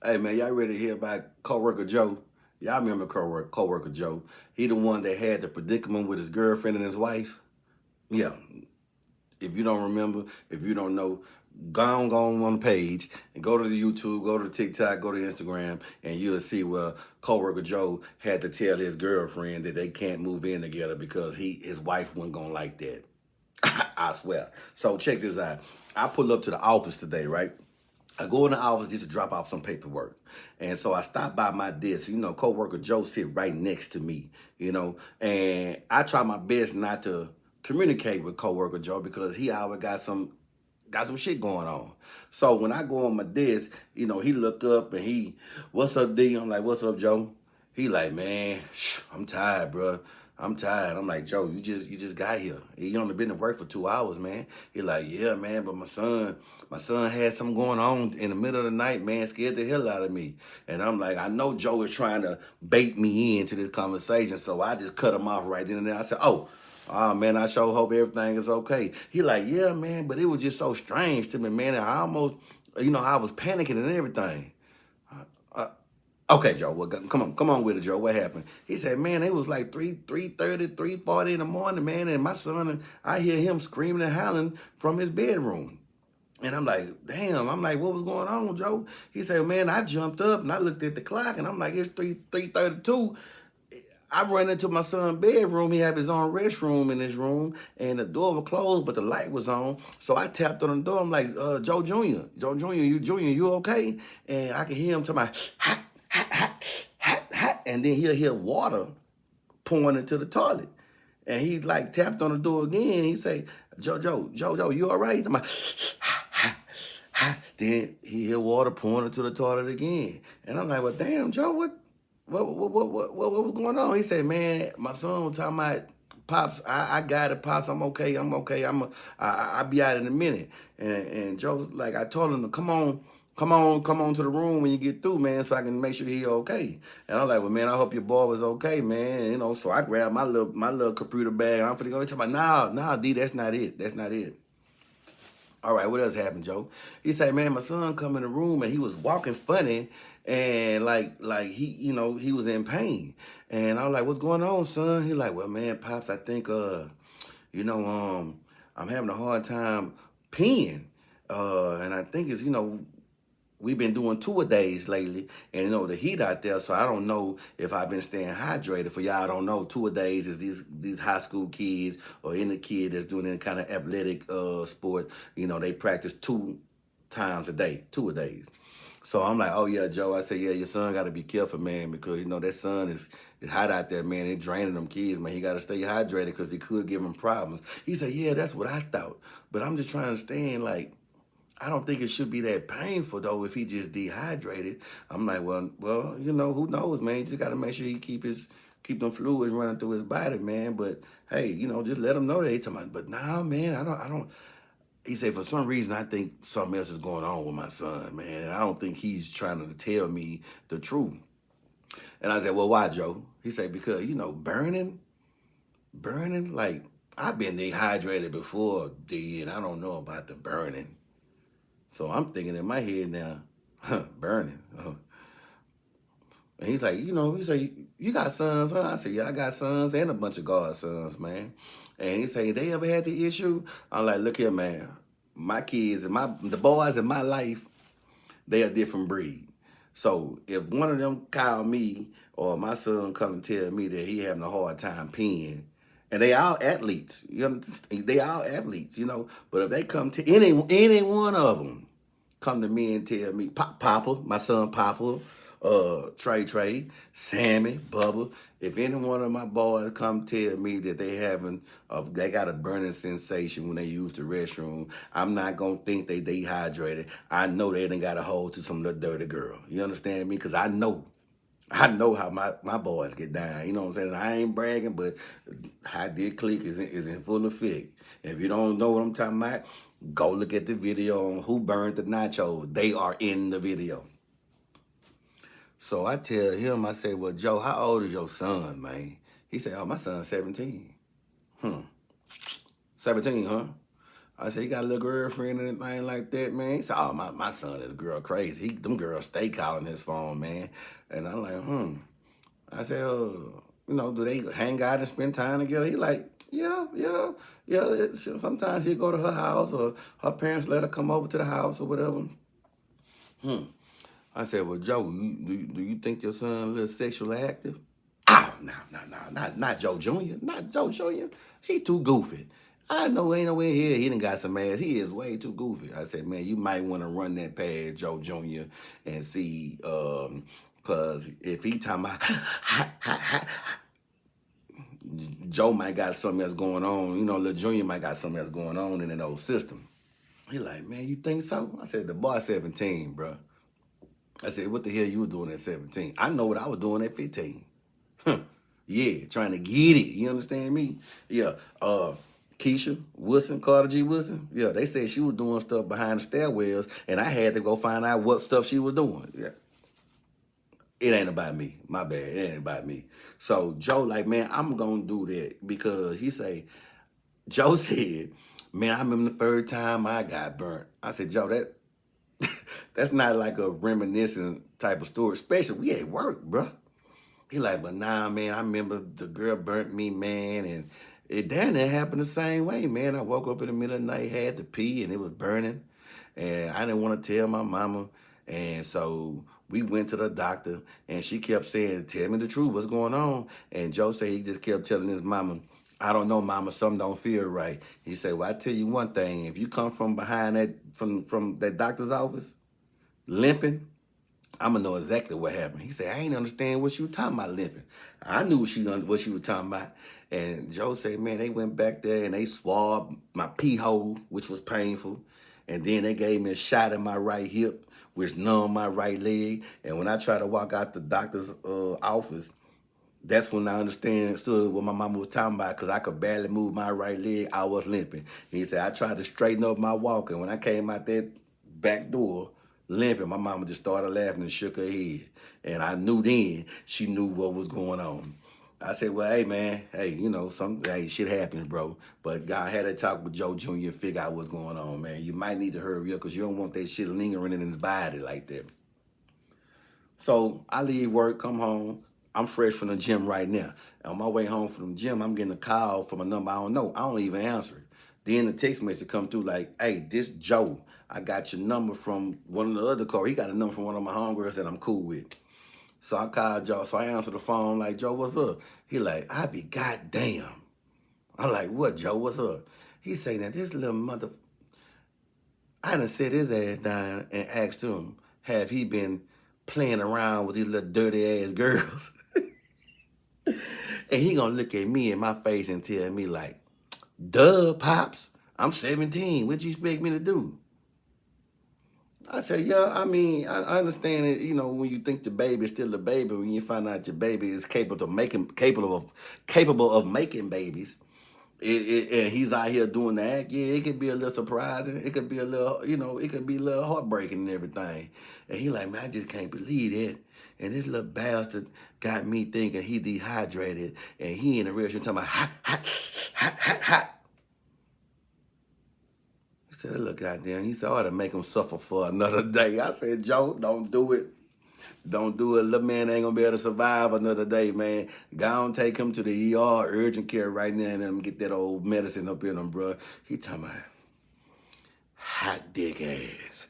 Hey man, y'all ready to hear about coworker Joe? Y'all remember coworker Joe? He the one that had the predicament with his girlfriend and his wife. Yeah. If you don't remember, if you don't know, go on the page and go to the YouTube, go to the TikTok, go to Instagram, and you'll see where coworker Joe had to tell his girlfriend that they can't move in together because his wife wasn't gonna like that. I swear. So check this out. I pull up to the office today, right? I go in the office just to drop off some paperwork. And so I stop by my desk. Coworker Joe sit right next to me, and I try my best not to communicate with coworker Joe because he always got some shit going on. So when I go on my desk, he look up and what's up, D? I'm like, what's up, Joe? He like, man, I'm tired, bro. I'm tired. I'm like, Joe, you just got here. You only been to work for 2 hours, man. He like, yeah, man, but my son had something going on in the middle of the night, man, scared the hell out of me. And I'm like, I know Joe is trying to bait me into this conversation, so I just cut him off right then and there. I said, oh man, I sure hope everything is okay. He like, yeah, man, but it was just so strange to me, man. And I almost, I was panicking and everything. Uh, okay, Joe, well, come on with it, Joe. What happened? He said, man, it was like 3:30, 3:40 in the morning, man, and my son, and I hear him screaming and howling from his bedroom. And I'm like, damn. I'm like, what was going on, Joe? He said, man, I jumped up and I looked at the clock and I'm like, it's 3:32. I ran into my son's bedroom. He had his own restroom in his room, and the door was closed, but the light was on. So I tapped on the door. I'm like, Joe Jr., you okay? And I could hear him to my hot, hot, hot, hot, hot, and then he'll hear water pouring into the toilet. And he like tapped on the door again. He say, Joe, you all right? I'm like, then he hear water pouring into the toilet again. And I'm like, well, damn, Joe, what was going on? He said, man, my son was talking about, Pops, I got it, Pops, I'm okay. I'll be out in a minute. And Joe's like, I told him to come on to the room when you get through, man, so I can make sure he okay. And I'm like, well, man, I hope your boy was okay, man. So I grabbed my little computer bag and I'm finna go. He talking about, nah, D, that's not it. That's not it. All right, what else happened, Joe? He said, man, my son come in the room and he was walking funny and like he was in pain. And I was like, what's going on, son? He like, well, man, Pops, I think I'm having a hard time peeing. And I think it's, we've been doing tour-a-days lately, and the heat out there, so I don't know if I've been staying hydrated. For y'all don't know, tour-a-days is these high school kids or any kid that's doing any kind of athletic sport. They practice 2 times a day, tour-a-days. So I'm like, oh yeah, Joe. I said, yeah, your son got to be careful, man, because that sun is hot out there, man. It's draining them kids, man. He got to stay hydrated because it could give him problems. He said, yeah, that's what I thought, but I'm just trying to understand, like, I don't think it should be that painful though if he just dehydrated. I'm like, well, who knows, man? You just got to make sure he keep them fluids running through his body, man. But hey, just let him know that. He talking about, but nah, man, I don't. He said, for some reason, I think something else is going on with my son, man. And I don't think he's trying to tell me the truth. And I said, well, why, Joe? He said, because, burning, like, I've been dehydrated before, D, and I don't know about the burning. So I'm thinking in my head now, burning. And he's like, you got sons, huh? I said, yeah, I got sons and a bunch of godsons, man. And he said, they ever had the issue? I'm like, look here, man. My kids and the boys in my life, they a different breed. So if one of them call me or my son come and tell me that he having a hard time peeing, and they all athletes, they all athletes, But if they come to any one of them come to me and tell me, Papa, my son Papa, Trey, Sammy, Bubba, if any one of my boys come tell me that they got a burning sensation when they use the restroom, I'm not gonna think they dehydrated. I know they done got a hold to some little dirty girl. You understand me? Because I know how my boys get down. You know what I'm saying? I ain't bragging, but how did click is in full effect. If you don't know what I'm talking about, go look at the video on who burned the nachos. They are in the video. So I tell him, I say, well, Joe, how old is your son, man? He said, oh, my son's 17. 17, huh? I said, you got a little girlfriend and anything like that, man? He said, oh, my son is girl crazy. Them girls stay calling his phone, man. And I'm like, I said, do they hang out and spend time together? He like, yeah. Sometimes he'll go to her house or her parents let her come over to the house or whatever. I said, well, Joe, do you think your son a little sexually active? Oh, no, not Joe Jr. Not Joe Jr. He too goofy. I know ain't no way here he done got some ass. He is way too goofy. I said, man, you might want to run that past Joe Jr. and see, cause if he talking about Joe might got something else going on, little Junior might got something else going on in that old system. He like, man, you think so? I said, the boy 17, bro. I said, what the hell you was doing at 17? I know what I was doing at 15. Yeah, trying to get it. You understand me? Yeah. Keisha Wilson, Carter G. Wilson. Yeah, they said she was doing stuff behind the stairwells, and I had to go find out what stuff she was doing. Yeah. It ain't about me. My bad. It ain't about me. So Joe like, man, I'm going to do that because Joe said, man, I remember the first time I got burnt. I said, Joe, that's not like a reminiscent type of story, especially we at work, bro. He like, but nah, man, I remember the girl burnt me, man, and it damn near happened the same way, man. I woke up in the middle of the night, had to pee, and it was burning, and I didn't want to tell my mama, and so we went to the doctor, and she kept saying, tell me the truth, what's going on? And Joe said he just kept telling his mama, I don't know, mama, something don't feel right. He said, well, I tell you one thing, if you come from behind that, from that doctor's office, limping, I'm gonna know exactly what happened. He said, I ain't understand what she was talking about limping. I knew what she was talking about. And Joe said, man, they went back there and they swabbed my pee hole, which was painful. And then they gave me a shot in my right hip, which numbed my right leg. And when I tried to walk out the doctor's office, that's when I understood what my mama was talking about because I could barely move my right leg. I was limping. He said, I tried to straighten up my walk. And when I came out that back door, limping, my mama just started laughing and shook her head. And I knew then she knew what was going on. I said, well, hey, man, hey, shit happens, bro. But God had to talk with Joe Jr. and figure out what's going on, man. You might need to hurry up because you don't want that shit lingering in his body like that. So I leave work, come home. I'm fresh from the gym right now. And on my way home from the gym, I'm getting a call from a number I don't know. I don't even answer it. Then the text message come through like, hey, this Joe. I got your number from one of the other cars. He got a number from one of my homegirls that I'm cool with. So I called Joe. So I answered the phone like, Joe, what's up? He like, I be goddamn. I'm like, what, Joe? What's up? He say, now this little mother... I done sit his ass down and asked him, have he been playing around with these little dirty ass girls? And he gonna look at me in my face and tell me like, duh, Pops, I'm 17. What you expect me to do? I said, yeah, I mean, I understand it, when you think the baby is still a baby, when you find out your baby is capable of making babies, and he's out here doing the act, yeah, it could be a little surprising. It could be a little, it could be a little heartbreaking and everything. And he like, man, I just can't believe it. And this little bastard got me thinking he dehydrated and he in the restaurant talking about hot. He said, look, goddamn, he said, I ought to make him suffer for another day. I said, Joe, don't do it. Don't do it. Little man ain't gonna be able to survive another day, man. Go on, take him to the ER, urgent care right now, and let him get that old medicine up in him, bro. He talking about hot dick ass.